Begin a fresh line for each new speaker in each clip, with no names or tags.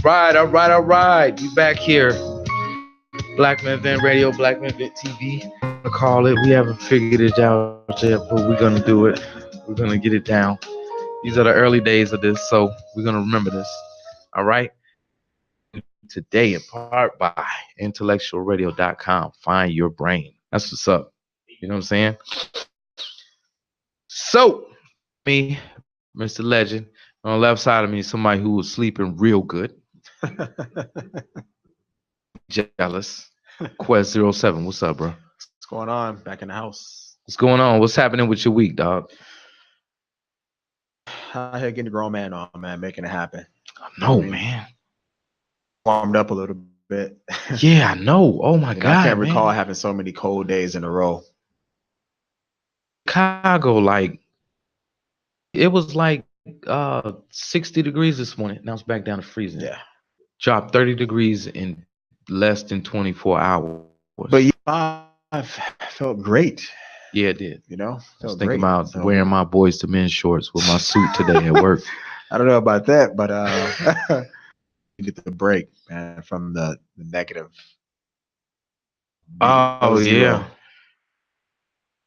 All right. We back here. Black Men Vent Radio, Black Men Vent TV. I call it. We haven't figured it out yet, but we're gonna do it. We're gonna get it down. These are the early days of this, so we're gonna remember this. All right. Today, in part by intellectualradio.com. Find your brain. That's what's up. You know what I'm saying? So, me, Mr. Legend, on the left side of me, somebody who was sleeping real good. Jealous. Quest07. What's up, bro?
What's going on? Back in the house.
What's going on? What's happening with your week, dog?
I had getting a grown man on, man, making it happen.
No, man.
Warmed up a little bit.
Yeah, I know. Oh my God.
I can't recall having so many cold days in a row.
Chicago, like it was like 60 degrees this morning. Now it's back down to freezing.
Yeah.
Dropped 30 degrees in less than 24 hours.
But I felt great.
Yeah, it did.
You know,
I was thinking about wearing my Boys to Men shorts with my suit today at work.
I don't know about that, but you get the break, man, from the negative.
Oh yeah.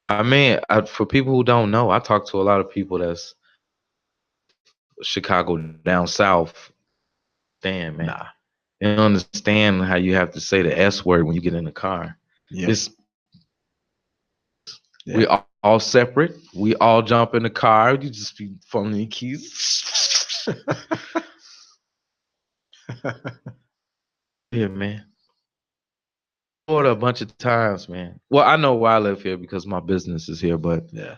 I mean, for people who don't know, I talk to a lot of people that's Chicago down south. Damn, man. They don't understand how you have to say the S word when you get in the car.
Yeah.
We all separate. We all jump in the car. You just be fumbling your keys. Yeah, man. Florida a bunch of times, man. Well, I know why I live here because my business is here, but
yeah.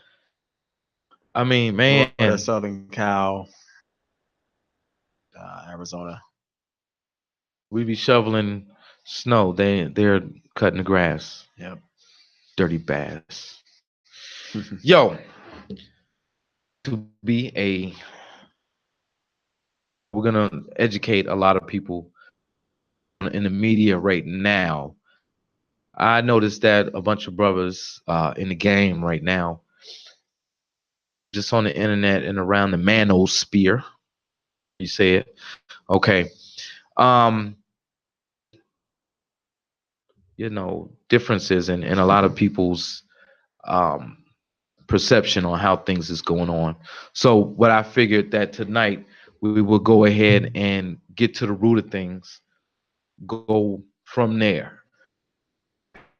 I mean, man.
Florida, Southern Cal, Arizona.
We be shoveling snow. They're cutting the grass.
Yep.
Dirty bass. Yo, we're gonna educate a lot of people in the media right now. I noticed that a bunch of brothers in the game right now, just on the internet and around the manosphere. You say it, okay? You know, differences in a lot of people's perception on how things is going on. So what I figured that tonight we will go ahead and get to the root of things, go from there.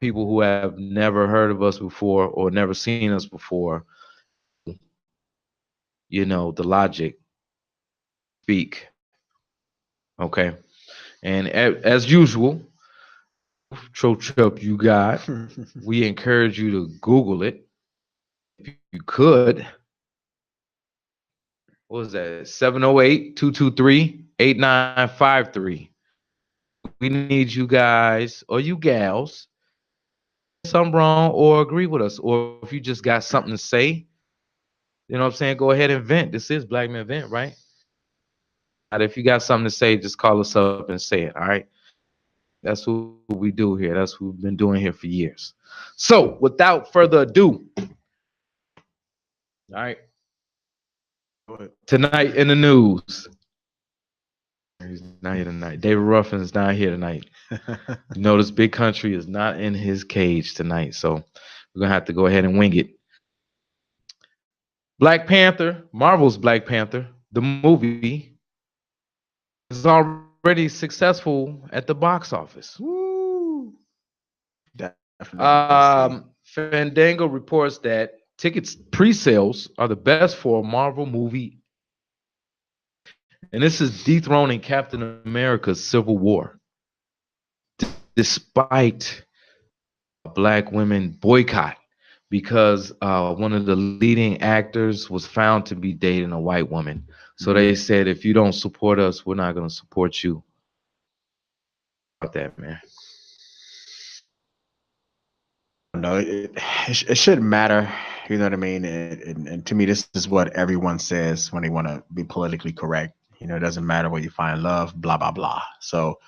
People who have never heard of us before or never seen us before, you know, the logic speak. Okay. And as usual, you got, we encourage you to Google it. If you could. What was that? 708-223-8953. We need you guys or you gals, something wrong or agree with us, or if you just got something to say, you know what I'm saying? Go ahead and vent. This is Black Men Vent, right? And if you got something to say, just call us up and say it. All right. That's what we do here. That's what we've been doing here for years. So without further ado, all right. Tonight in the news. He's not here tonight. David Ruffin's not here tonight. You know, this big country is not in his cage tonight. So we're going to have to go ahead and wing it. Black Panther, Marvel's Black Panther, the movie, is already successful at the box office.
Woo! Definitely.
Fandango reports that tickets pre-sales are the best for a Marvel movie. And this is dethroning Captain America's Civil War. Despite Black women boycott, because one of the leading actors was found to be dating a white woman. So they said, if you don't support us, we're not going to support you. About that, man.
No, it shouldn't matter. You know what I mean? And to me, this is what everyone says when they want to be politically correct. You know, it doesn't matter where you find love, blah, blah, blah. So,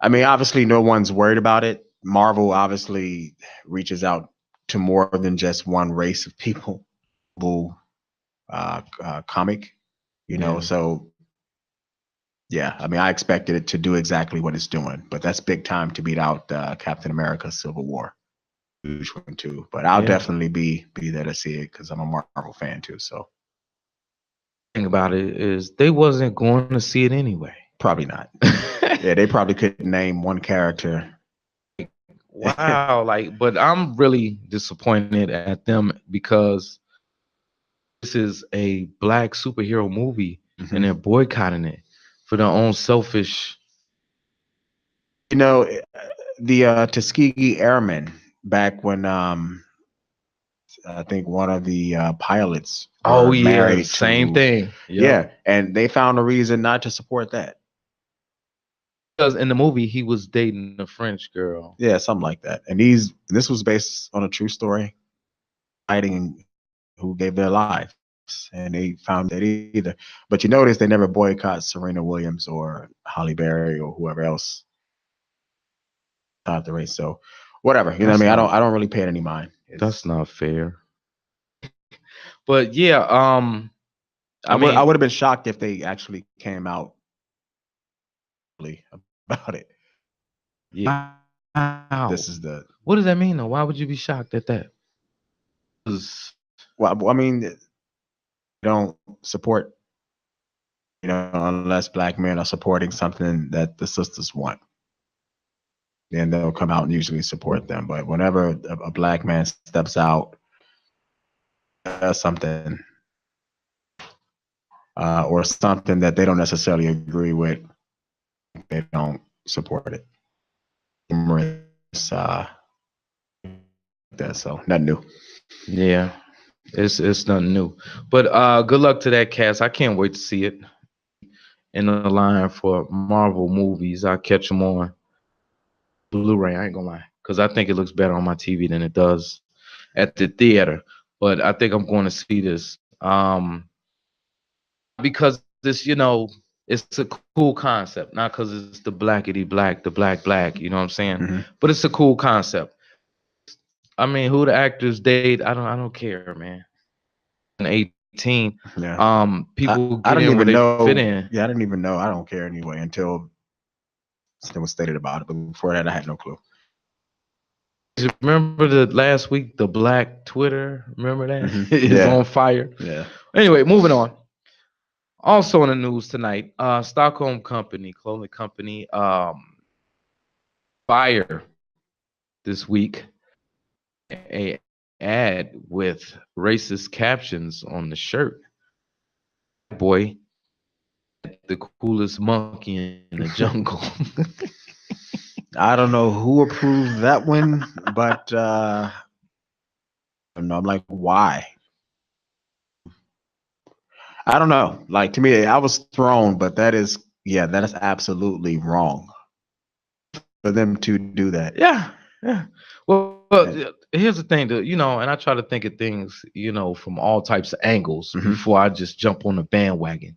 I mean, obviously, no one's worried about it. Marvel obviously reaches out to more than just one race of people. Comic, you know, so Yeah, I mean, I expected it to do exactly what it's doing, but that's big time to beat out Captain America: Civil War. Huge one too. But I'll
Yeah.
definitely be there to see it because I'm a Marvel fan too. So
Thing about it is they wasn't going to see it anyway.
probably not. Yeah, they probably couldn't name one character.
Wow, like, but I'm really disappointed at them because this is a black superhero movie and they're
Mhm.
boycotting it for their own selfish.
You know, the Tuskegee Airmen back when I think one of the pilots
Oh
were
yeah,
married
same
to,
thing. Yep.
yeah, and they found a reason not to support that.
Because in the movie he was dating a French girl.
Yeah, something like that. And this was based on a true story, fighting who gave their lives, and they found that either. But you notice they never boycott Serena Williams or Holly Berry or whoever else out the race. So whatever, you know what I
That's
mean.
not
I don't really pay it any mind.
that's
It's
not fair. But yeah, I
I
mean,
would have been shocked if they actually came out about it.
wow.
This is the
What does that mean though? Why would you be shocked at that? 'Cause
well, I mean, they don't support, unless black men are supporting something that the sisters want, then they'll come out and usually support them. But whenever a black man steps out, does something, or something that they don't necessarily agree with, they don't support it. Uh, that so nothing new.
yeah, it's nothing new. But good luck to that cast. I can't wait to see it. In the line for Marvel movies, I catch them on Blu-ray. I ain't gonna lie, because I think it looks better on my TV than it does at the theater. But I think I'm going to see this because this, it's a cool concept, not because it's the blackity black, the black black. You know what I'm saying?
Mhm.
But it's a cool concept. I mean, who the actors date, I don't care, man. 18,
Yeah,
people
I
get
didn't
in where
even
they fit
know.
in.
Yeah, I didn't even know. I don't care anyway until it was stated about it. But before that, I had no clue.
Remember the last week, the black Twitter? Remember that? It's
Yeah,
on fire.
yeah.
Anyway, moving on. Also in the news tonight, Stockholm company, clothing company, fire this week a ad with racist captions on the shirt. Boy, the coolest monkey in the jungle.
I don't know who approved that one, but I don't know. I'm like, why? I don't know. Like to me, I was thrown, but that is absolutely wrong for them to do that.
Yeah, yeah. Well,
And,
here's the thing, and I try to think of things, from all types of angles
mhm.
before I just jump on the bandwagon.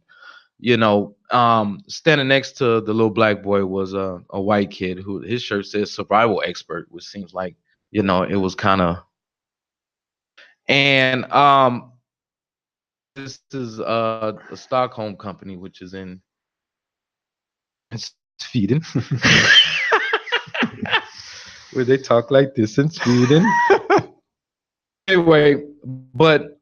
Standing next to the little black boy was a white kid who his shirt says survival expert, which seems like, it was kind of. And this is a Stockholm company, which is in Sweden, where they talk like this in Sweden. Anyway, but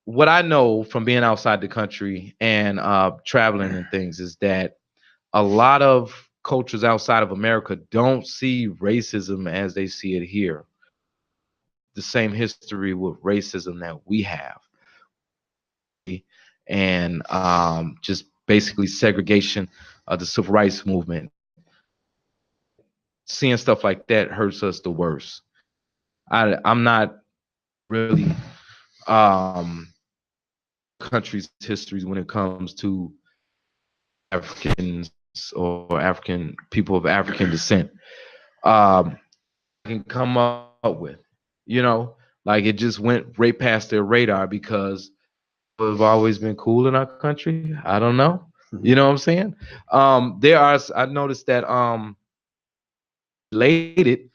what I know from being outside the country and traveling and things is that a lot of cultures outside of America don't see racism as they see it here. The same history with racism that we have, and just basically segregation of the civil rights movement. Seeing stuff like that hurts us the worst. I'm not really um, country's histories when it comes to Africans or African people of African descent. Um, can come up with, like it just went right past their radar because we've always been cool in our country. I don't know. You know what I'm saying? I noticed that related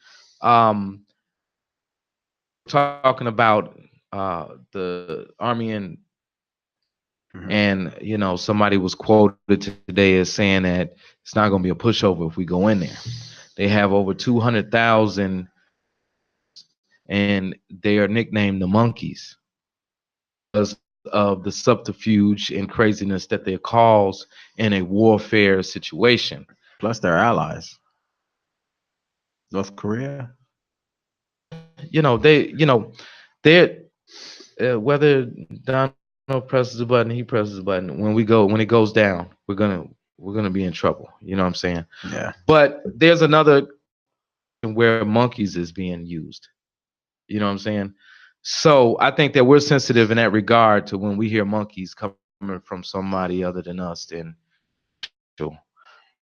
talking about the army and And you know, somebody was quoted today as saying that it's not going to be a pushover if we go in there. They have over 200,000, and they are nicknamed the monkeys because of the subterfuge and craziness that they cause in a warfare situation.
Plus, they're allies. North Korea.
You know, they're whether Donald presses the button, he presses the button. When it goes down, we're gonna be in trouble. You know what I'm saying?
Yeah.
But there's another where monkeys is being used. You know what I'm saying? So I think that we're sensitive in that regard to when we hear monkeys coming from somebody other than us. Then,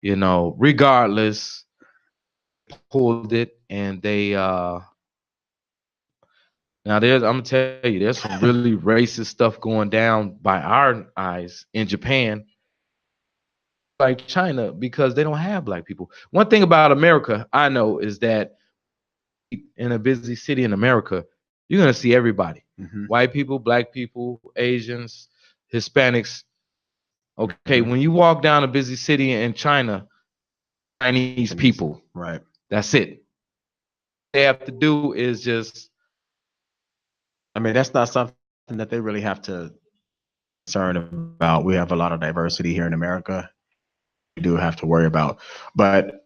you know, regardless, pulled it, and they now there's I'm gonna tell you, there's some really racist stuff going down by our eyes in Japan, like China, because they don't have black people. One thing about America I know is that in a busy city in America, you're gonna see everybody. White people, black people, Asians, Hispanics. Okay, when you walk down a busy city in China, Chinese people.
Right.
That's it. They have to do is just.
I mean, that's not something that they really have to concern about. We have a lot of diversity here in America. We do have to worry about, but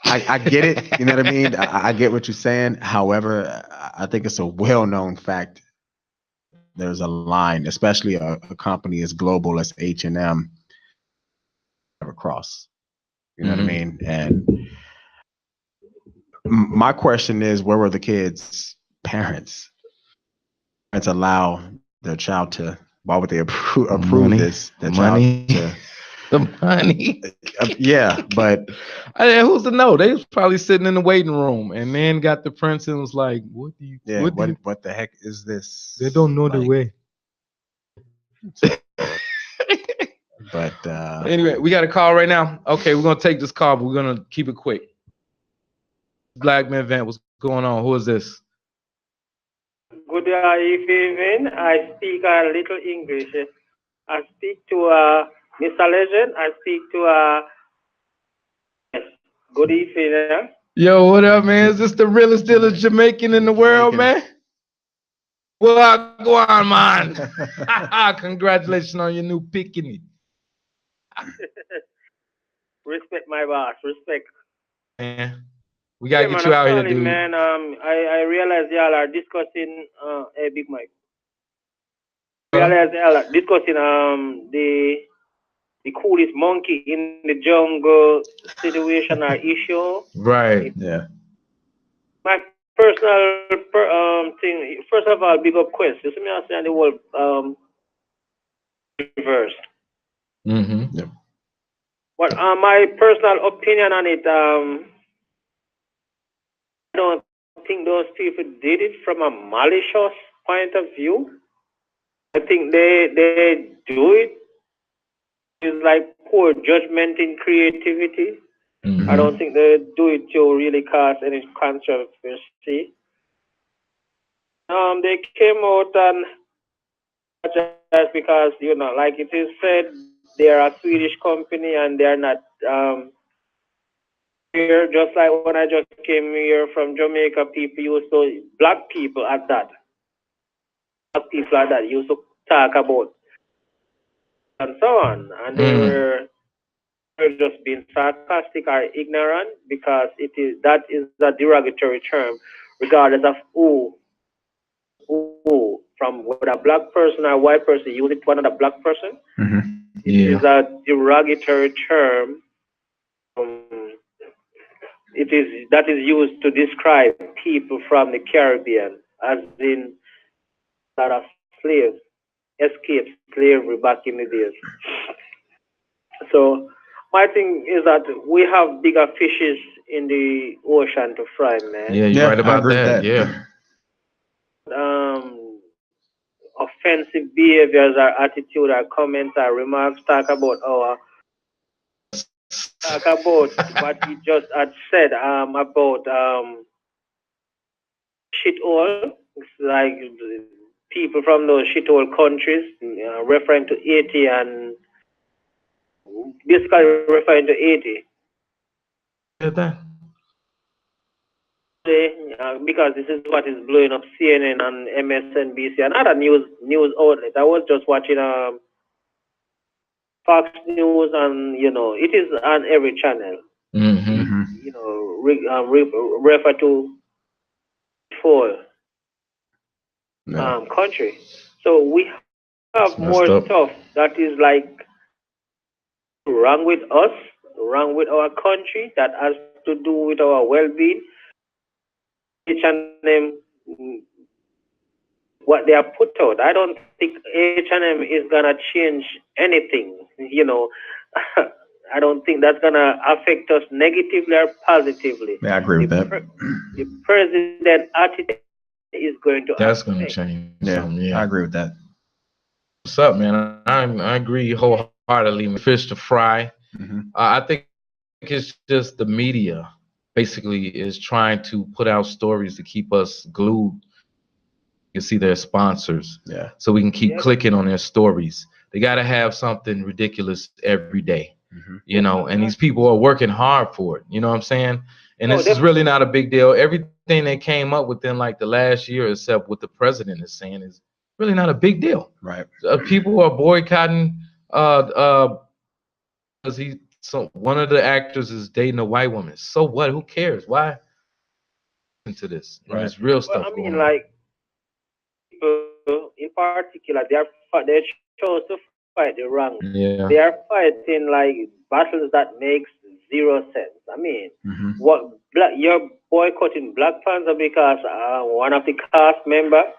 I get it. You know what I mean? I get what you're saying. However, I think it's a well-known fact. There's a line, especially a company as global as H&M, across. You know what I mean? And my question is, where were the kids' parents? Parents allow their child to. Why would they approve this? The
money.
Child to,
the money.
Yeah, but
who's to know? They was probably sitting in the waiting room, and then got the prince and was like, "What do you?
Yeah, what the heck is this?"
They don't know the way.
But
anyway, we got a call right now. Okay, we're gonna take this call, but we're gonna keep it quick. BlackMenVent, what's going on? Who is this?
Good evening. I speak a little English. I speak to Mr. Legend. I speak to yes. Good evening.
Yo, what up, man? Is this the realest dealer Jamaican in the world, man? Well, go on, man. Congratulations on your new picking.
Respect my boss. Respect.
Man, we gotta get you out here, dude.
Man, I realize y'all are discussing a Big Mike. I realize y'all are discussing the coolest monkey in the jungle situation or issue.
Right. Yeah.
My personal thing. First of all, big up Quest. You see me saying the whole reverse.
Yeah.
But my personal opinion on it, I don't think those people did it from a malicious point of view. I think they do it. It's like poor judgment in creativity. I don't think they do it to really cause any controversy. They came out and just because, you know, like it is said, they are a Swedish company and they are not here. Just like when I just came here from Jamaica, people used to, black people at that, black people at that used to talk about and so on, and they were just being sarcastic or ignorant because that is a derogatory term, regardless of who, from whether a black person or a white person use it to another black person. It is a derogatory term. That is used to describe people from the Caribbean, as in a lot of slaves escaped slavery back in the days. So my thing is that we have bigger fishes in the ocean to fry, man.
Yeah, you're right about that. Yeah.
Offensive behaviors or attitude or comments or remarks talk about what he just had said about shit all. It's like people from those shithole countries, referring to Haiti and basically referring to Haiti. Because this is what is blowing up CNN and MSNBC and other news outlets. I was just watching Fox News, and it is on every channel. Refer to for country. So we have more stuff that is like wrong with us, wrong with our country, that has to do with our well-being. H&M, what they have put out, I don't think H&M is gonna change anything. I don't think that's gonna affect us negatively or positively.
Yeah, I agree with that.
The president attitude is going to.
That's gonna change.
Yeah, I agree with that.
What's up, man? I agree wholeheartedly. Fish to fry. I think it's just the media basically is trying to put out stories to keep us glued. You see their sponsors, so we can keep clicking on their stories. They got to have something ridiculous every day, and these people are working hard for it. You know what I'm saying? And this is really not a big deal. Everything they came up with in like the last year, except what the president is saying, is really not a big deal.
Right.
People are boycotting because one of the actors is dating a white woman. So what? Who cares? Why into this? Right. It's real stuff.
I mean, like, people in particular, they chose to fight the wrong.
Yeah.
They are fighting like battles that makes zero sense. I mean, you're boycotting Black Panther because one of the cast members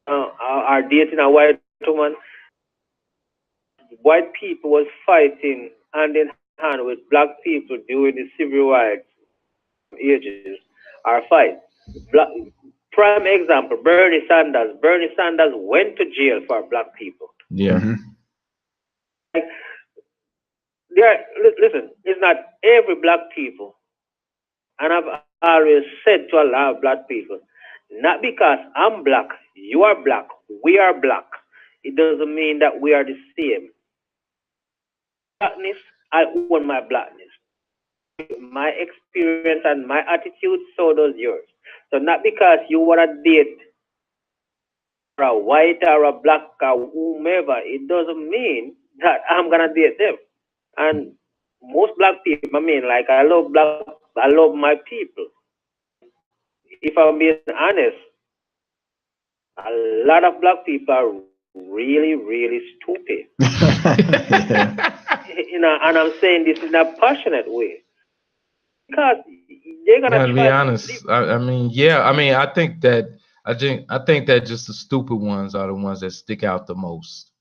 are dating a white woman. White people was fighting hand in hand with Black people during the civil rights ages. Our fight. Prime example: Bernie Sanders. Bernie Sanders went to jail for Black people.
Yeah.
Listen, it's not every Black people, and I've always said to a lot of Black people, not because I'm Black, you are Black, we are Black, it doesn't mean that we are the same. Blackness, I own my blackness. My experience and my attitude, so does yours. So not because you want to date a white or a Black or whomever, it doesn't mean that I'm gonna date them. And most Black people, I mean, like, I love my people. If I'm being honest, a lot of Black people are really, really stupid. And I'm saying this in a passionate way. Because they're gonna
be honest. I think that just the stupid ones are the ones that stick out the most.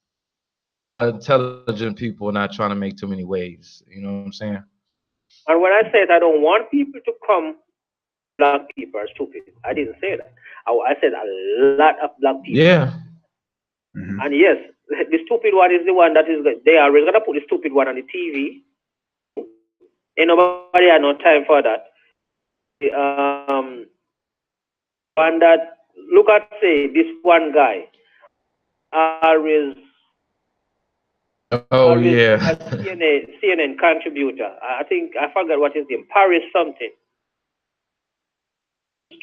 Intelligent people are not trying to make too many waves. You know what I'm saying?
And when I said I don't want people to come, Black people are stupid, I didn't say that. I said a lot of Black people.
Yeah.
And yes, the stupid one is the one that is, they are always gonna put the stupid one on the TV. Ain't nobody had no time for that. And that, look at, say, this one guy always.
Yeah.
A CNN contributor. I think, I forgot what his name, Paris something.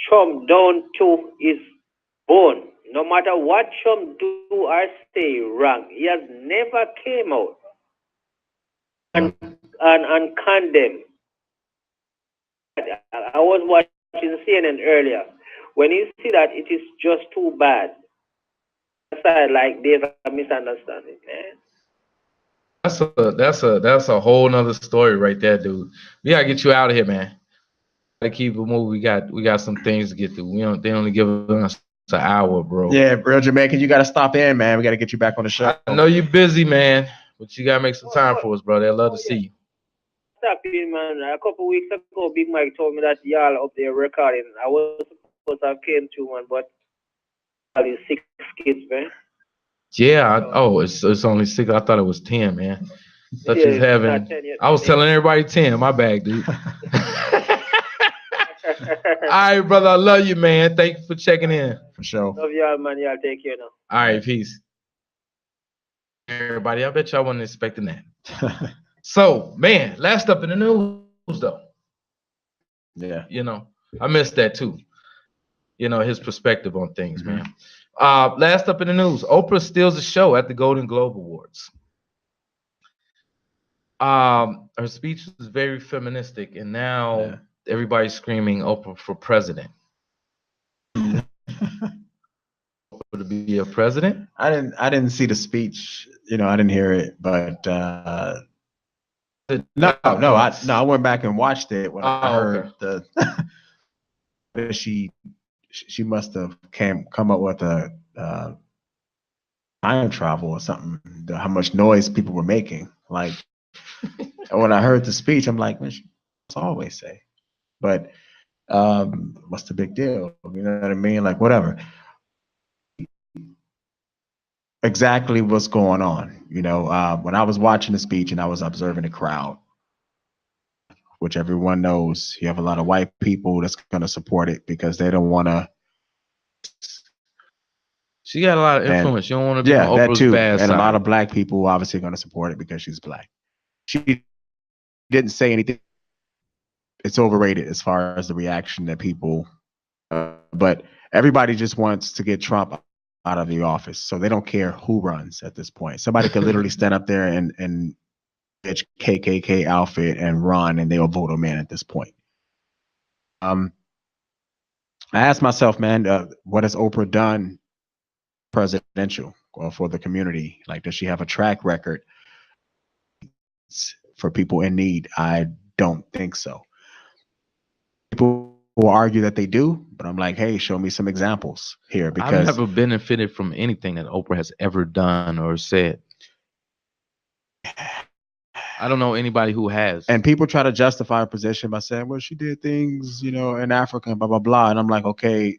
Trump down to his bone. No matter what Trump do or say wrong, he has never came out and condemn. I was watching CNN earlier. When you see that it is just too bad, like there's a misunderstanding, man.
That's a whole nother story right there, dude. We gotta get you out of here, man. Gotta keep it moving. We got some things to get through. They only give us an hour, bro.
Yeah, bro, Jamaican, you gotta stop in, man. We gotta get you back on the show.
I know you're busy, man, but you gotta make some time for us, bro. They'd love to see you.
Stop in, man. A couple weeks ago, Big Mike told me that y'all up there recording. I was supposed to have came to one, but all these 6 kids, man.
Yeah. It's only 6. I thought it was 10, man. I was telling everybody 10. My bad, dude. right, brother. I love you, man. Thank you for checking in.
For sure.
Love y'all, man. Y'all take care now.
All right, peace. Everybody, I bet y'all wasn't expecting that. So, man, last up in the news, though.
Yeah.
You know, I missed that too. You know, his perspective on things,
Mm-hmm.
man. Last up in the news, Oprah steals the show at the Golden Globe Awards. Her speech was very feministic, and now everybody's screaming Oprah for president. Oprah to be a president?
I didn't see the speech. You know, I didn't hear it, but no, I went back and watched it when I heard the she must have come up with a time travel or something. How much noise people were making. Like when I heard the speech, I'm like, man, she always say. But what's the big deal? You know what I mean? Like whatever. Exactly what's going on. You know, when I was watching the speech and I was observing the crowd, which everyone knows, you have a lot of white people that's going to support it because they don't want to.
She got a lot of influence. You don't want to be on Oprah's bad side.
And a lot of black people obviously going to support it because she's black. She didn't say anything. It's overrated as far as the reaction that people, but everybody just wants to get Trump out of the office. So they don't care who runs at this point. Somebody could literally stand up there and KKK outfit and run, and they'll vote him in at this point. I asked myself, man, what has Oprah done presidential or for the community? Like, does she have a track record for people in need? I don't think so. People will argue that they do, but I'm like, hey, show me some examples here. Because
I've never benefited from anything that Oprah has ever done or said. I don't know anybody who has.
And people try to justify her position by saying, well, she did things, you know, in Africa and blah, blah, blah. And I'm like, okay,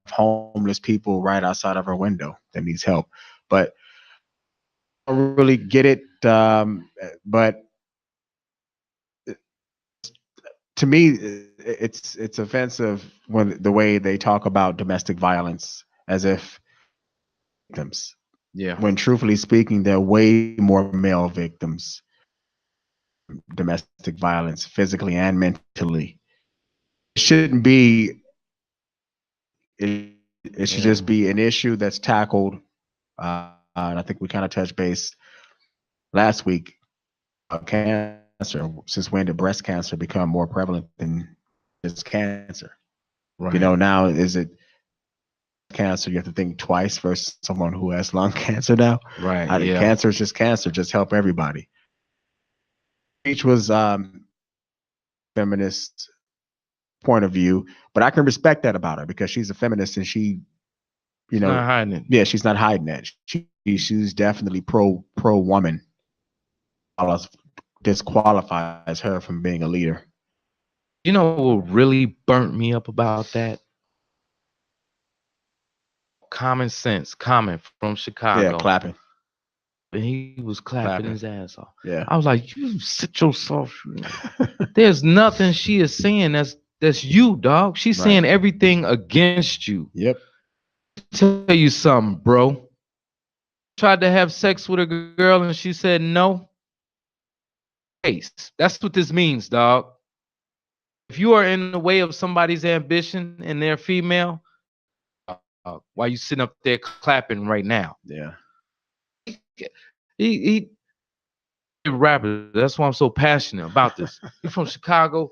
homeless people right outside of her window that needs help. But I don't really get it. But to me, it's offensive when the way they talk about domestic violence as if victims.
Yeah.
When truthfully speaking, there are way more male victims. Domestic violence, physically and mentally. It shouldn't be. It should just be an issue that's tackled. And I think we kind of touched base last week. Cancer. Since when did breast cancer become more prevalent than just cancer? Right. You know, now is it cancer? You have to think twice versus someone who has lung cancer now.
Right.
Cancer is just cancer. Just help everybody. Each was feminist point of view, but I can respect that about her because she's a feminist and she, you know,
not hiding it.
Yeah, she's not hiding it. She's definitely pro woman. Disqualifies her from being a leader.
You know what really burnt me up about that? Common Sense comment from Chicago.
Yeah, clapping.
And he was clapping his ass off.
Yeah.
I was like, you sit yourself. There's nothing she is saying that's you, dog. She's saying everything against you.
Yep.
Tell you something, bro. Tried to have sex with a girl and she said no. That's what this means, dog. If you are in the way of somebody's ambition and they're female, why you sitting up there clapping right now?
Yeah.
He rapper. That's why I'm so passionate about this. He's from Chicago,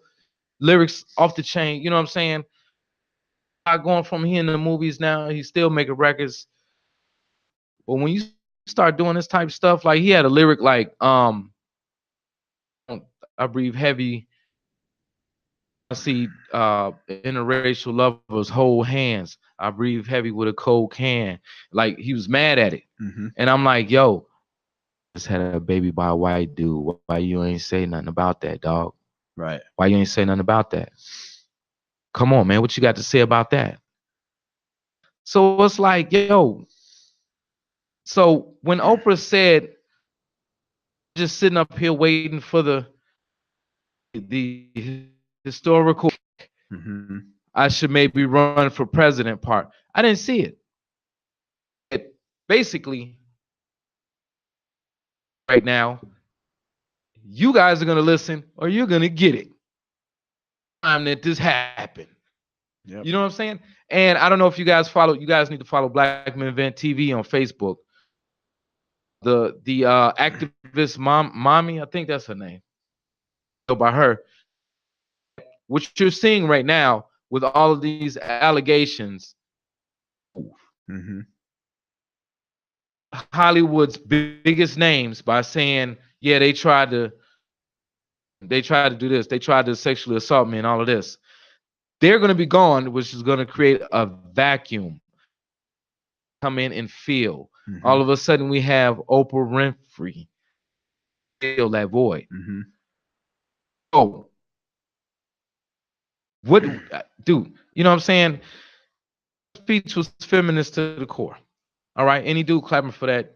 lyrics off the chain. You know what I'm saying? Going from here in the movies now, he's still making records. But when you start doing this type of stuff, like he had a lyric like, I breathe heavy. I see interracial lovers hold hands. I breathe heavy with a cold can. Like he was mad at it. And I'm like, yo, just had a baby by a white dude. Why you ain't say nothing about that, dog?
Right.
Why you ain't say nothing about that? Come on, man. What you got to say about that? So it's like, yo. So when Oprah said, just sitting up here waiting for the historical, I should maybe run for president part. I didn't see it. Basically, right now, you guys are going to listen or you're going to get it. Time that this happened. Yep. You know what I'm saying? And I don't know if you guys follow, you guys need to follow BlackMenVentTV on Facebook. The activist mommy, I think that's her name. By her. What you're seeing right now with all of these allegations, Hollywood's biggest names by saying, yeah, they tried to do this, they tried to sexually assault me and all of this. They're going to be gone, which is going to create a vacuum. Come in and feel. All of a sudden, we have Oprah Winfrey fill that void. Oh, what, dude? You know what I'm saying? Speech was feminist to the core. All right, any dude clapping for that.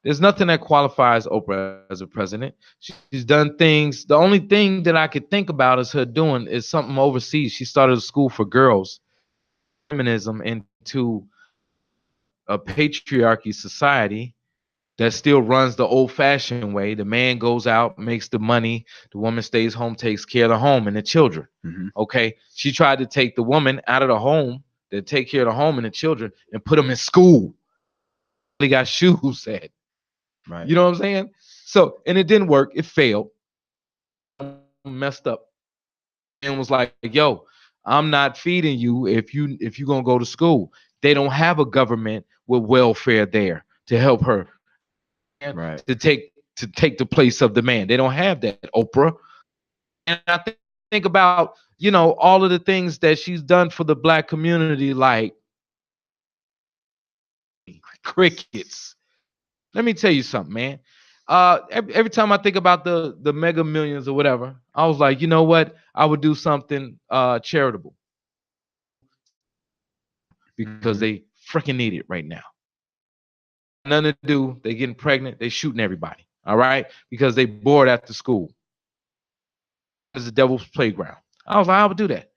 There's nothing that qualifies Oprah as a president. She's done things. The only thing that I could think about is her doing is something overseas. She started a school for girls, feminism into a patriarchy society that still runs the old-fashioned way. The man goes out, makes the money. The woman stays home, takes care of the home and the children. Okay, she tried to take the woman out of the home, to take care of the home and the children, and put them in school. They got shoes at. Right. You know what I'm saying? So, and it didn't work. It failed. Messed up. And was like, yo, I'm not feeding you if you're gonna go to school. They don't have a government with welfare there to help her. Right. To take the place of the man. They don't have that, Oprah. And I think about, you know, all of the things that she's done for the black community, like crickets. Let me tell you something, man. Every time I think about the mega millions or whatever, I was like, you know what? I would do something charitable because they freaking need it right now. Nothing to do. They getting pregnant. They shooting everybody. All right, because they bored after school. It's the devil's playground. I was like, I would do that.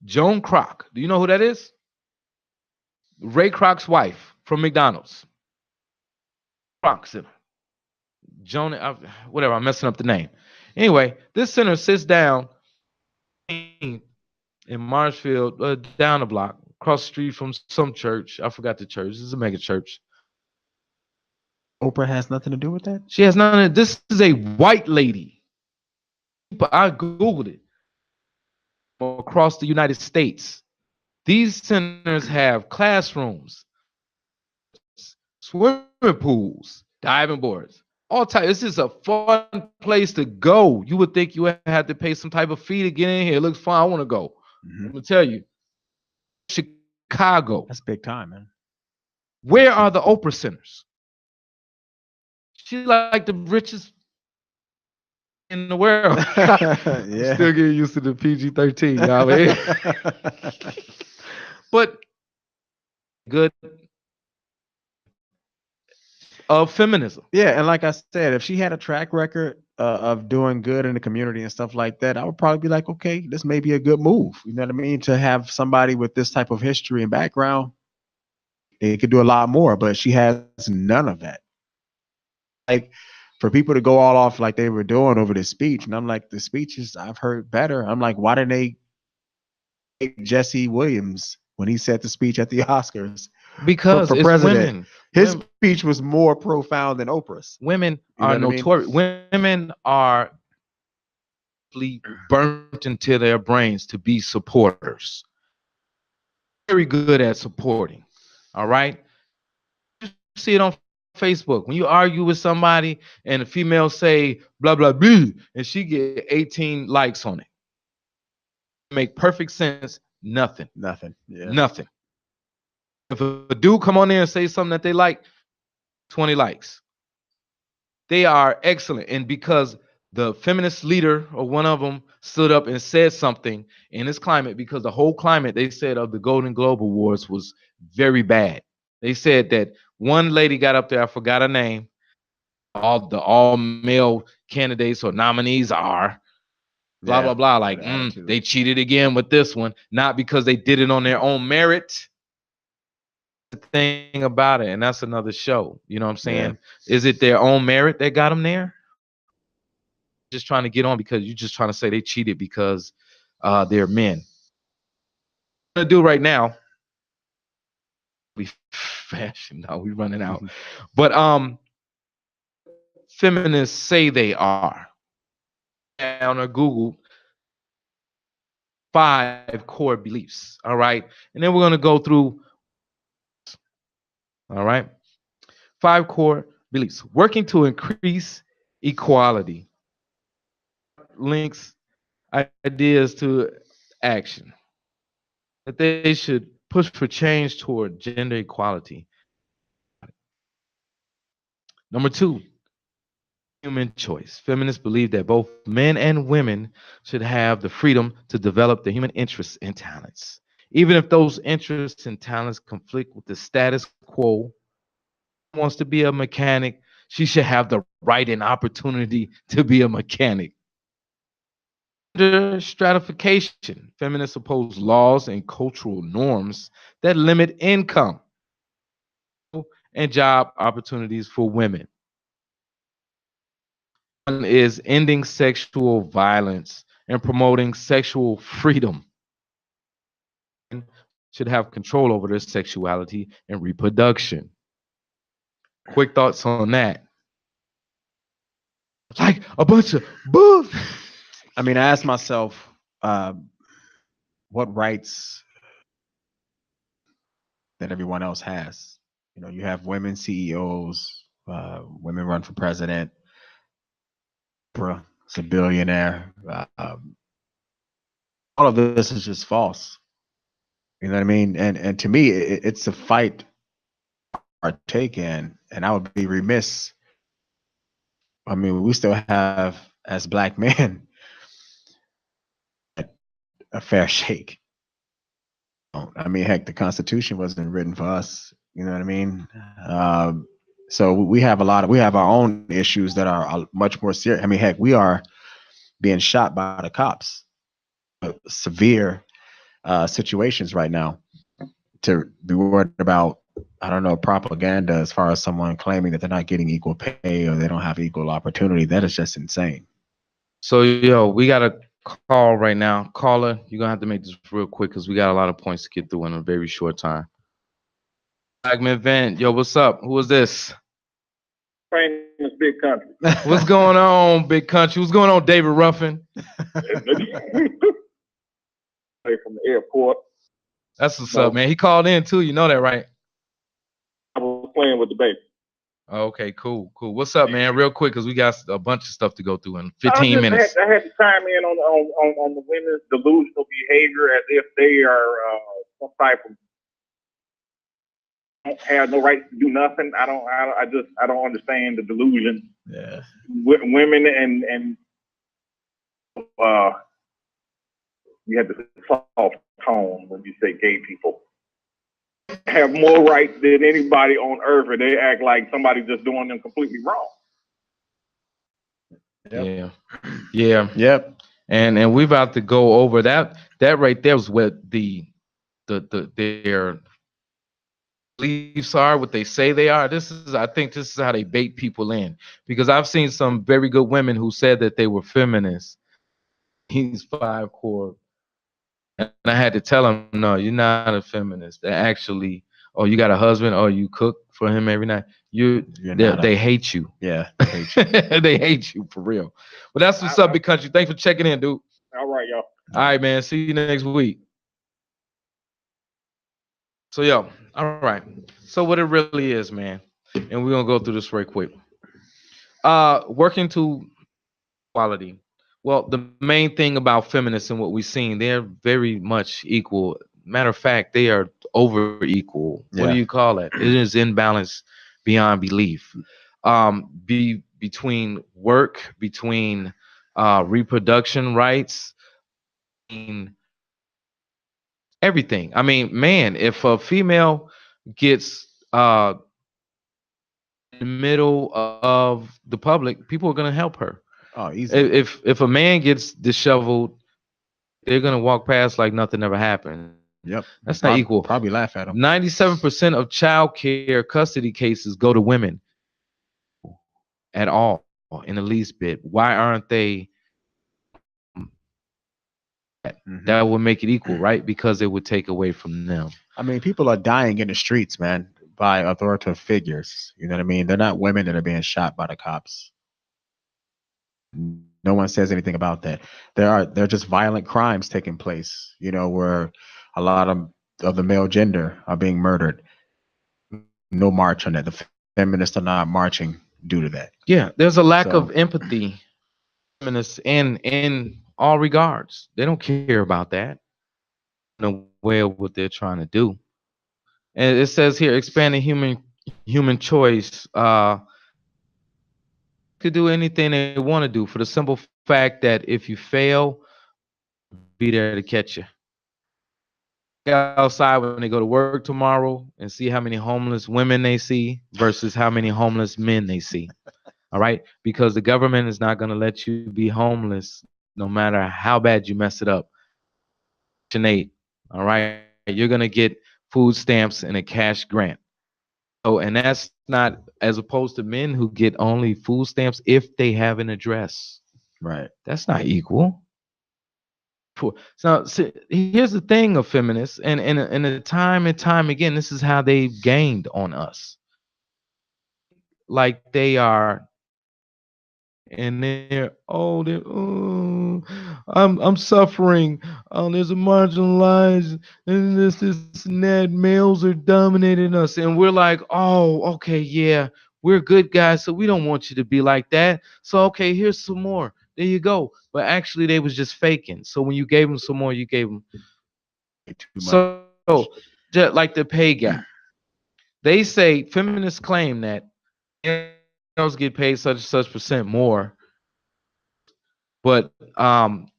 Joan Kroc. Do you know who that is? Ray Kroc's wife from McDonald's. Kroc Center. Joan, whatever, I'm messing up the name. Anyway, this center sits down in Marshfield, down the block, across the street from some church. I forgot the church. This is a mega church.
Oprah has nothing to do with that?
She has nothing. This is a white lady. But I Googled it. Across the United States. These centers have classrooms, swimming pools, diving boards, all types. This is a fun place to go. You would think you had to pay some type of fee to get in here. It looks fun. I want to go. I'm gonna tell you, Chicago.
That's big time, man.
Where are the Oprah centers? She's like the richest in the world. Yeah. Still getting used to the PG-13, you know what I mean? But good of feminism.
Yeah, and like I said, if she had a track record of doing good in the community and stuff like that, I would probably be like, okay, this may be a good move. You know what I mean? To have somebody with this type of history and background, they could do a lot more, but she has none of that. Like, for people to go all off like they were doing over this speech, and I'm like, the speeches I've heard better. I'm like, why didn't they take Jesse Williams when he said the speech at the Oscars?
Because
for president, women. His speech was more profound than Oprah's.
Women are notorious. Women are burnt into their brains to be supporters. Very good at supporting. All right. You see it on Facebook when you argue with somebody and the female say blah blah blah and she get 18 likes on it. Make perfect sense. Nothing.
Yeah.
Nothing. If a dude come on there and say something that they like, 20 likes. They are excellent. And because the feminist leader or one of them stood up and said something in this climate, because the whole climate, they said, of the Golden Globe Awards was very bad. They said that one lady got up there, I forgot her name. All male candidates or nominees are. blah, blah, blah. Like,
attitude.
they cheated again with this one, not because they did it on their own merit. The thing about it, and that's another show. You know what I'm saying? Is it their own merit that got them there? Just trying to get on because you're just trying to say they cheated because they're men. What I'm gonna do right now, we fashion. No, we running out. But feminists say they are. Down or Google 5 core beliefs. All right, and then we're gonna go through. All right, 5 core beliefs: working to increase equality, links ideas to action, that they should push for change toward gender equality. Number 2, human choice. Feminists believe that both men and women should have the freedom to develop their human interests and talents. Even if those interests and talents conflict with the status quo, wants to be a mechanic, she should have the right and opportunity to be a mechanic. Gender stratification. Feminists oppose laws and cultural norms that limit income and job opportunities for women. One is ending sexual violence and promoting sexual freedom. Women should have control over their sexuality and reproduction. Quick thoughts on that. Like a bunch of bull.
I mean, I asked myself, what rights that everyone else has. You know, you have women CEOs, women run for president. Oprah is a billionaire. All of this is just false. You know what I mean? And to me, it's a fight I partake in, and I would be remiss. I mean, we still have, as Black men, a fair shake. I mean, heck, the Constitution wasn't written for us. You know what I mean? So we have our own issues that are much more serious. I mean, heck, we are being shot by the cops. Severe situations right now. To be worried about, I don't know, propaganda as far as someone claiming that they're not getting equal pay or they don't have equal opportunity. That is just insane.
So, yo, we got a call right now. Caller, you're going to have to make this real quick because we got a lot of points to get through in a very short time. BlackMenVent, yo, what's up? Who is this?
Famous Big Country.
What's going on, Big Country? What's going on, David Ruffin?
From the airport.
That's what's up, man. He called in too. You know that, right?
I was playing with the baby.
Okay, cool. What's up, man? Real quick, because we got a bunch of stuff to go through in 15 minutes.
I had to chime in on the women's delusional behavior as if they are some type of don't have no right to do nothing. I don't understand the delusion.
Yeah.
Women and you have the soft tone when you say gay people have more rights than anybody on earth, and they act like somebody's just doing them completely wrong.
Yep. Yeah.
Yep.
And we're about to go over that. That right there was what their beliefs are, what they say they are. I think this is how they bait people in, because I've seen some very good women who said that they were feminists. He's 5 core. And I had to tell him, no, you're not a feminist. They actually, oh, you got a husband, or you cook for him every night. They hate you.
Yeah, they hate you.
They hate you for real. But that's what's up, Big Country. Thanks for checking in, dude.
All right, y'all.
All right, man. See you next week. So, yo, all right. So what it really is, man, and we're gonna go through this very quick. Working to equality. Well, the main thing about feminists and what we've seen, they're very much equal. Matter of fact, they are over equal.
Yeah.
What do you call it? It is imbalance beyond belief. Between work, between reproduction rights, between everything. I mean, man, if a female gets in the middle of the public, people are going to help her.
Oh, easy.
If a man gets disheveled, they're gonna walk past like nothing ever happened.
Yep.
That's not equal.
Probably laugh at them.
97% of child care custody cases go to women at all in the least bit. Why aren't they? That would make it equal, right? Because it would take away from them.
I mean, people are dying in the streets, man, by authoritative figures. You know what I mean? They're not women that are being shot by the cops. No one says anything about that. There are just violent crimes taking place, you know, where a lot of the male gender are being murdered. No march on that. The feminists are not marching due to that.
Yeah, there's a lack of empathy, feminists, in all regards. They don't care about that. Aware of what they're trying to do. And it says here, expanding human choice. Could do anything they want to do for the simple fact that if you fail, be there to catch you. Go outside when they go to work tomorrow and see how many homeless women they see versus how many homeless men they see. All right, because the government is not going to let you be homeless no matter how bad you mess it up. All right, you're going to get food stamps and a cash grant. Oh, and that's not as opposed to men who get only food stamps if they have an address.
Right.
That's not equal. So here's the thing of feminists, and the time and time again, this is how they've gained on us. Like they are, and I'm suffering. There's a marginalized, and this and that. Males are dominating us, and we're like, oh, okay, yeah, we're good guys, so we don't want you to be like that. So okay, here's some more. There you go. But actually, they was just faking. So when you gave them some more, you gave them
too much.
So just like the pay gap, they say feminists claim that males get paid such and such percent more. But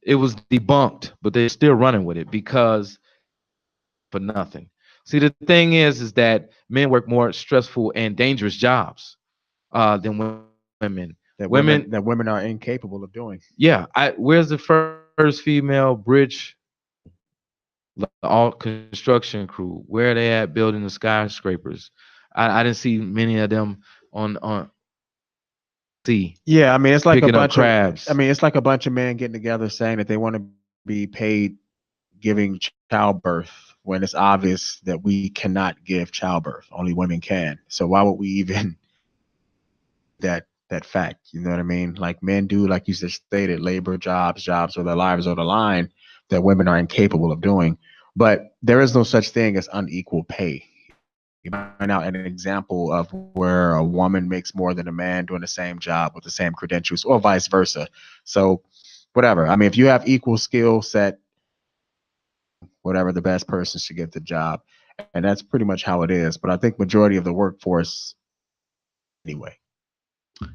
it was debunked, but they're still running with it because for nothing. See, the thing is that men work more stressful and dangerous jobs than women.
That women are incapable of doing.
Yeah, where's the first female bridge? All construction crew. Where are they at building the skyscrapers? I didn't see many of them on sea.
Yeah, I mean it's like a bunch of
crabs.
I mean it's like a bunch of men getting together saying that they want to be paid giving childbirth when it's obvious that we cannot give childbirth. Only women can. So why would we even that fact? You know what I mean? Like men do, like you just stated, labor jobs where their lives are on the line that women are incapable of doing. But there is no such thing as unequal pay. You find out an example of where a woman makes more than a man doing the same job with the same credentials, or vice versa. So whatever. I mean, if you have equal skill set, whatever, the best person should get the job. And that's pretty much how it is. But I think majority of the workforce anyway.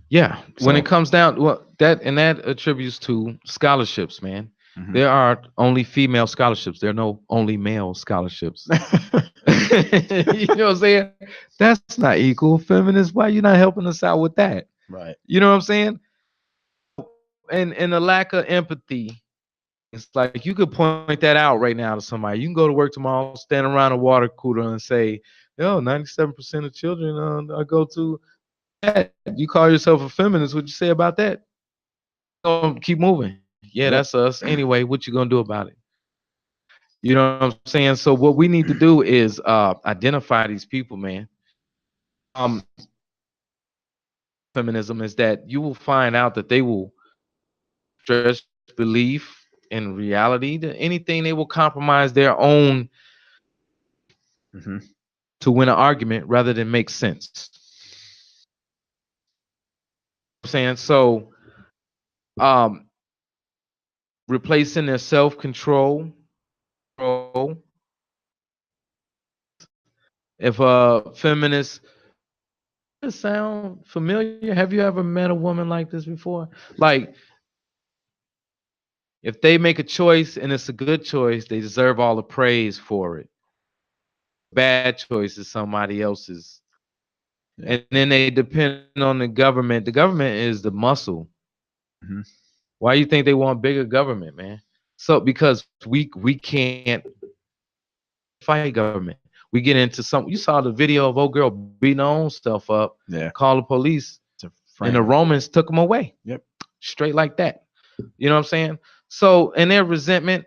Yeah. When it comes down, well, that attributes to scholarships, man. There are only female scholarships. There are no only male scholarships. You know what I'm saying? That's not equal. Feminists, why you not helping us out with that?
Right.
You know what I'm saying? And the lack of empathy. It's like you could point that out right now to somebody. You can go to work tomorrow, stand around a water cooler and say, yo, 97% of children I go to that. You call yourself a feminist. What you say about that? Keep moving. Yeah, that's us. Anyway, what you gonna do about it? You know what I'm saying? So what we need to do is identify these people, man. Feminism is that you will find out that they will stress belief in reality to anything. They will compromise their own to win an argument rather than make sense. I'm saying so. Replacing their self-control. If a feminist, does it sound familiar? Have you ever met a woman like this before? Like, if they make a choice and it's a good choice, they deserve all the praise for it. Bad choice is somebody else's. And then they depend on the government. The government is the muscle.
Mm-hmm.
Why you think they want bigger government, man? So because we can't fight government. We get into some. You saw the video of old girl beating her own stuff up.
Yeah.
Call the police, and the
frame.
Romans took them away.
Yep.
Straight like that. You know what I'm saying? So, and their resentment,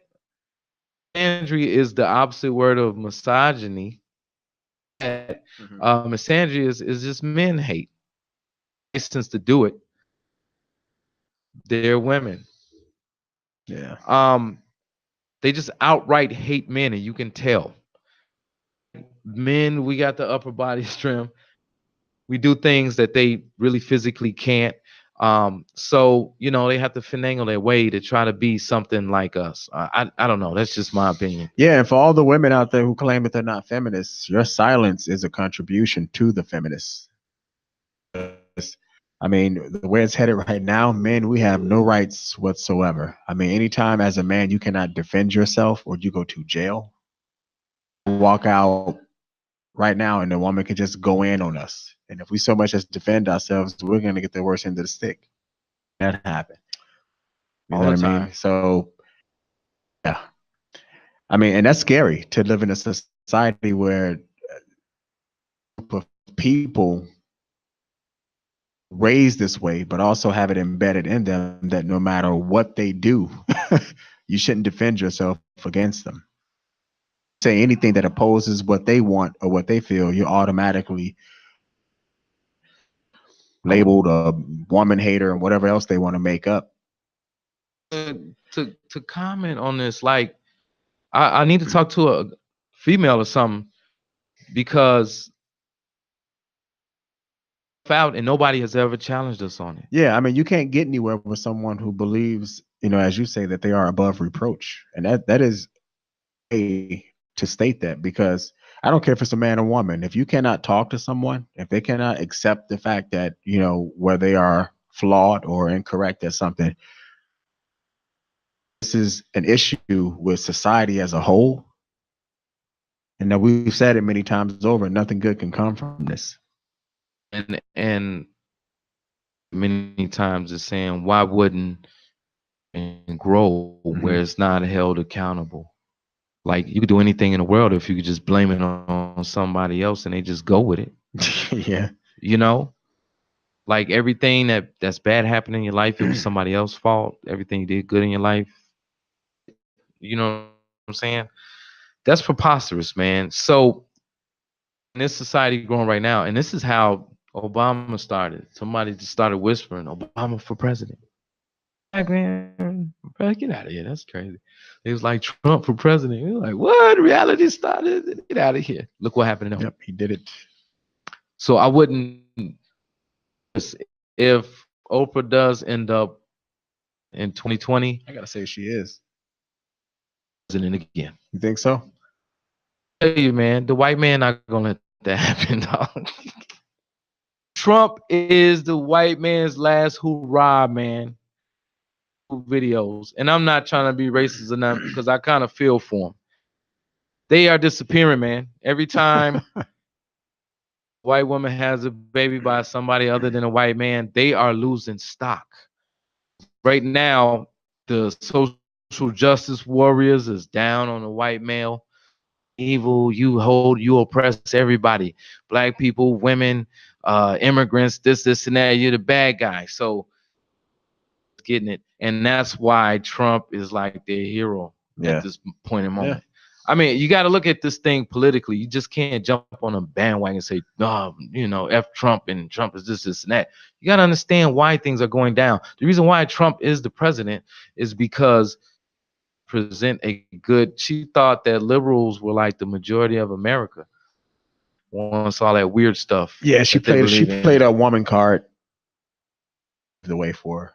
misandry is the opposite word of misogyny. Misandry is just men hate. License to do it. They're women.
Yeah.
They just outright hate men, and you can tell. Men, we got the upper body strength. We do things that they really physically can't. So you know they have to finagle their way to try to be something like us. I don't know. That's just my opinion.
Yeah, and for all the women out there who claim that they're not feminists, your silence is a contribution to the feminists. I mean, the way it's headed right now, men, we have no rights whatsoever. I mean, anytime as a man you cannot defend yourself or you go to jail, walk out right now and the woman can just go in on us. And if we so much as defend ourselves, we're going to get the worst end of the stick. That happened. You know what I mean? So, yeah. I mean, and that's scary to live in a society where a group of people raised this way, but also have it embedded in them that no matter what they do, you shouldn't defend yourself against them. Say anything that opposes what they want or what they feel, you're automatically labeled a woman hater and whatever else they want to make up.
To comment on this, like I need to talk to a female or something because out and nobody has ever challenged us on it.
Yeah, I mean, you can't get anywhere with someone who believes, you know, as you say, that they are above reproach, and that is a to state that, because I don't care if it's a man or woman. If you cannot talk to someone, if they cannot accept the fact that, you know, where they are flawed or incorrect at something, this is an issue with society as a whole. And that we've said it many times over, nothing good can come from this.
And many times it's saying, why wouldn't and grow where it's not held accountable? Like you could do anything in the world if you could just blame it on somebody else and they just go with it.
Yeah.
You know, like everything that's bad happened in your life, it was somebody else's fault. Everything you did good in your life, you know what I'm saying? That's preposterous, man. So in this society growing right now, and this is how Obama started. Somebody just started whispering, Obama for president. Man, get out of here. That's crazy. It was like Trump for president. We were like, what? Reality started. Get out of here. Look what happened to him.
Yep, he did it.
So I wouldn't, if Oprah does end up in 2020.
I gotta say she is.
President again.
You think so?
I tell you, man, the white man not gonna let that happen, dog. Trump is the white man's last hurrah, man. Videos, and I'm not trying to be racist or nothing because I kind of feel for them. They are disappearing, man. Every time a white woman has a baby by somebody other than a white man, they are losing stock. Right now, the social justice warriors is down on the white male. Evil, you oppress everybody. Black people, women, immigrants, this and that. You're the bad guy. So getting it, and that's why Trump is like their hero at this point in moment. I mean, you got to look at this thing politically. You just can't jump on a bandwagon and say, "No, you know, F Trump and Trump is this and that." You got to understand why things are going down. The reason why Trump is the president is because present a good. She thought that liberals were like the majority of America. Once all that weird stuff.
Yeah, she played a woman card the way for her.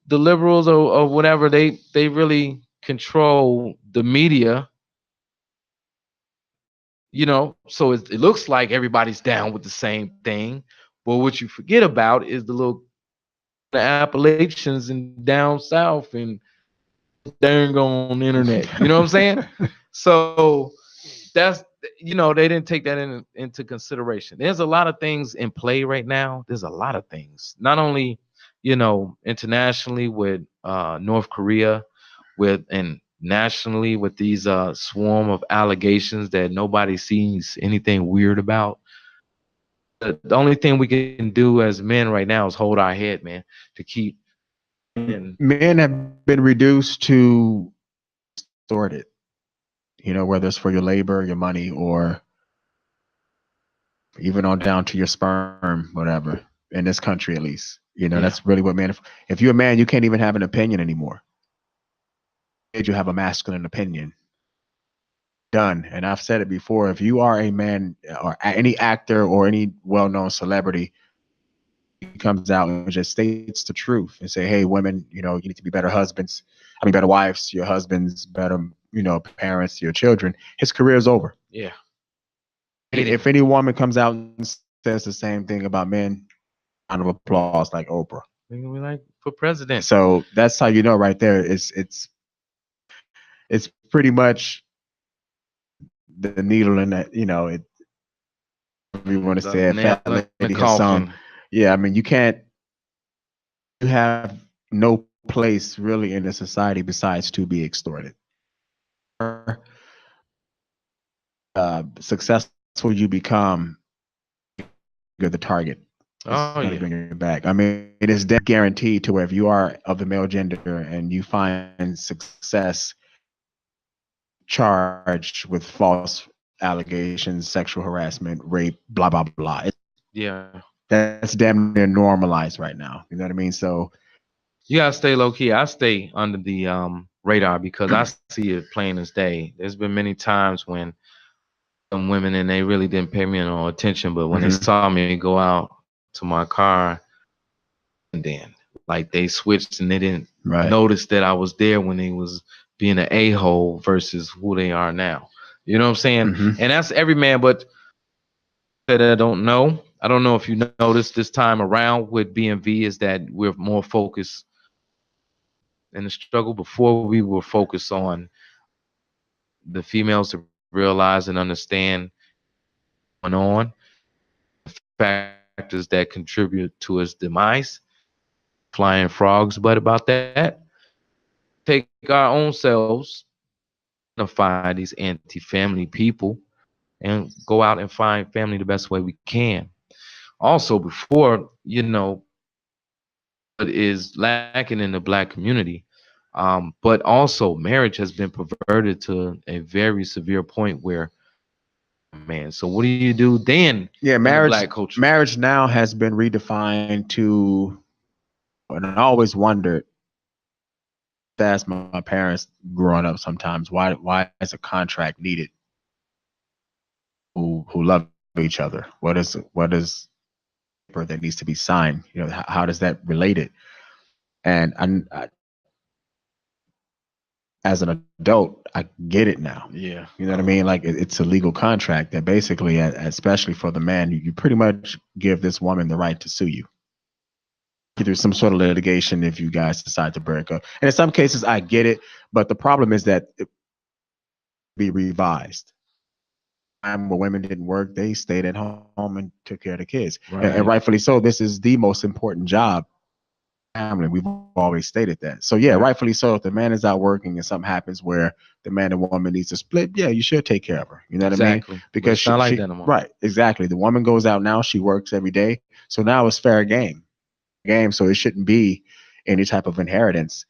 The liberals or whatever, they really control the media, you know, so it looks like everybody's down with the same thing, but what you forget about is the Appalachians and down south and dang on the internet, you know what I'm saying? So that's, you know, they didn't take that into consideration. There's a lot of things in play right now. There's a lot of things, not only you know, internationally with North Korea, and nationally with these swarm of allegations that nobody sees anything weird about. The only thing we can do as men right now is hold our head, man, to keep.
Men have been reduced to extorted, you know, whether it's for your labor, your money, or even on down to your sperm, whatever, in this country at least. You know, that's really what men, if you're a man, you can't even have an opinion anymore. You have a masculine opinion. Done. And I've said it before, if you are a man or any actor or any well-known celebrity, comes out and just states the truth and say, hey, women, you know, you need to be better husbands. I mean, better wives, your husbands, better, you know, parents to your children. His career is over.
Yeah.
If any woman comes out and says the same thing about men, round of applause like Oprah.
We like for president.
So that's how you know right there. It's pretty much the needle in that, you know, it, you want to say a fat lady has sung. Yeah, I mean, you have no place really in a society besides to be extorted. Successful you become, you're the target.
Oh, yeah.
Bring it back. I mean, it is guaranteed to where if you are of the male gender and you find success charged with false allegations, sexual harassment, rape, blah, blah, blah. That's damn near normalized right now. You know what I mean? So
you gotta stay low key. I stay under the radar because I see it plain as day. There's been many times when some women and they really didn't pay me no attention, but when they saw me go out to my car, and then like they switched and they didn't notice that I was there when they was being an a-hole versus who they are now. You know what I'm saying? And that's every man, but that I don't know. I don't know if you noticed this time around with BMV is that we're more focused in the struggle. Before we were focused on the females to realize and understand what's going on, factors that contribute to his demise, flying frogs, but about that, take our own selves, identify these anti-family people, and go out and find family the best way we can. Also, before, you know, what is lacking in the Black community, but also marriage has been perverted to a very severe point where, man, so what do you do then?
Yeah, marriage now has been redefined to, and I always wondered, asked my parents growing up sometimes, why is a contract needed? Who love each other? What is that needs to be signed? You know, how does that relate it? And I, as an adult, I get it now.
Yeah,
you know what I mean. Like it's a legal contract that basically, especially for the man, you pretty much give this woman the right to sue you through some sort of litigation if you guys decide to break up. And in some cases, I get it, but the problem is that it be revised. Time where women didn't work, they stayed at home and took care of the kids, and rightfully so. This is the most important job. Family, we've always stated that. So yeah, rightfully so. If the man is out working and something happens where the man and woman needs to split, yeah, you should take care of her. You know what I mean? Because she,
like that anymore.
Right, exactly. The woman goes out now, she works every day, so now it's fair game. So it shouldn't be any type of inheritance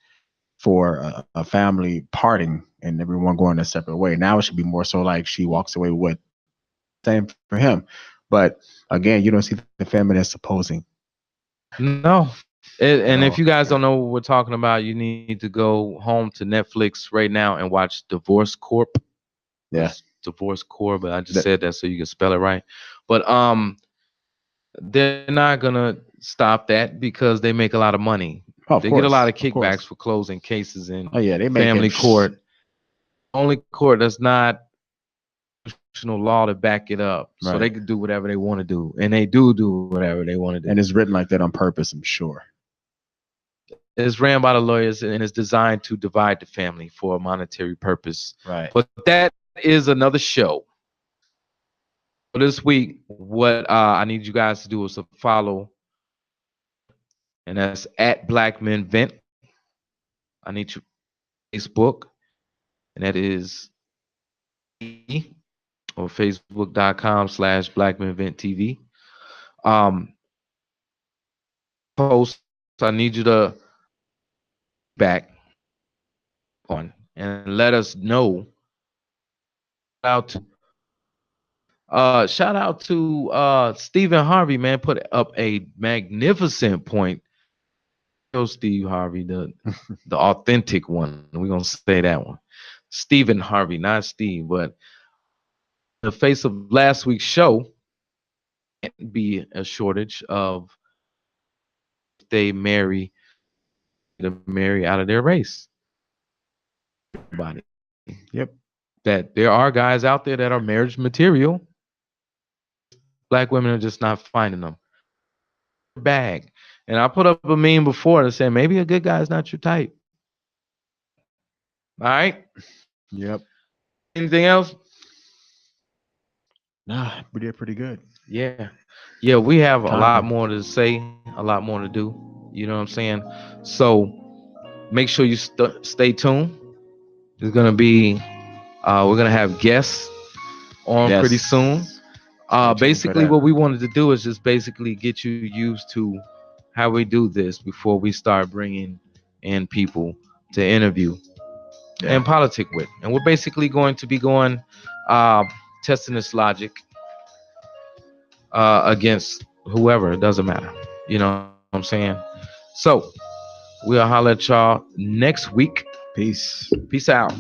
for a family parting and everyone going a separate way. Now it should be more so like she walks away with same for him. But again, you don't see the feminists opposing.
No. And if you guys don't know what we're talking about, you need to go home to Netflix right now and watch Divorce Corp.
Yeah.
Divorce Corp, but I just said that so you can spell it right. But they're not gonna stop that because they make a lot of money. They get a lot of kickbacks for closing cases in
they
family court. Only court that's not law to back it up, so they can do whatever they want to do, and they do whatever they want to do.
And it's written like that on purpose, I'm sure.
It's ran by the lawyers and it's designed to divide the family for a monetary purpose.
Right.
But that is another show. For this week, what I need you guys to do is to follow and that's at BlackMenVent. I need you Facebook, and that is or facebook.com/BlackMenVentTV. Post, I need you to back on and let us know. Shout out to Stephen Harvey, man, put up a magnificent point. Steve Harvey, the authentic one. We're gonna say that one. Stephen Harvey, not Steve, but the face of last week's show can't be a shortage of they marry out of their race. Everybody.
Yep.
That there are guys out there that are marriage material. Black women are just not finding them. Bag. And I put up a meme before that said maybe a good guy is not your type. All right.
Yep.
Anything else?
Nah, we did pretty good.
Yeah. Yeah, we have a lot more to say, a lot more to do. You know what I'm saying? So make sure you stay tuned. There's gonna be we're gonna have guests on pretty soon. Basically what we wanted to do is just basically get you used to how we do this before we start bringing in people to interview and politic with. And we're basically going to be going testing this logic against whoever. It doesn't matter. You know what I'm saying? So we'll holler at y'all next week.
Peace.
Peace out.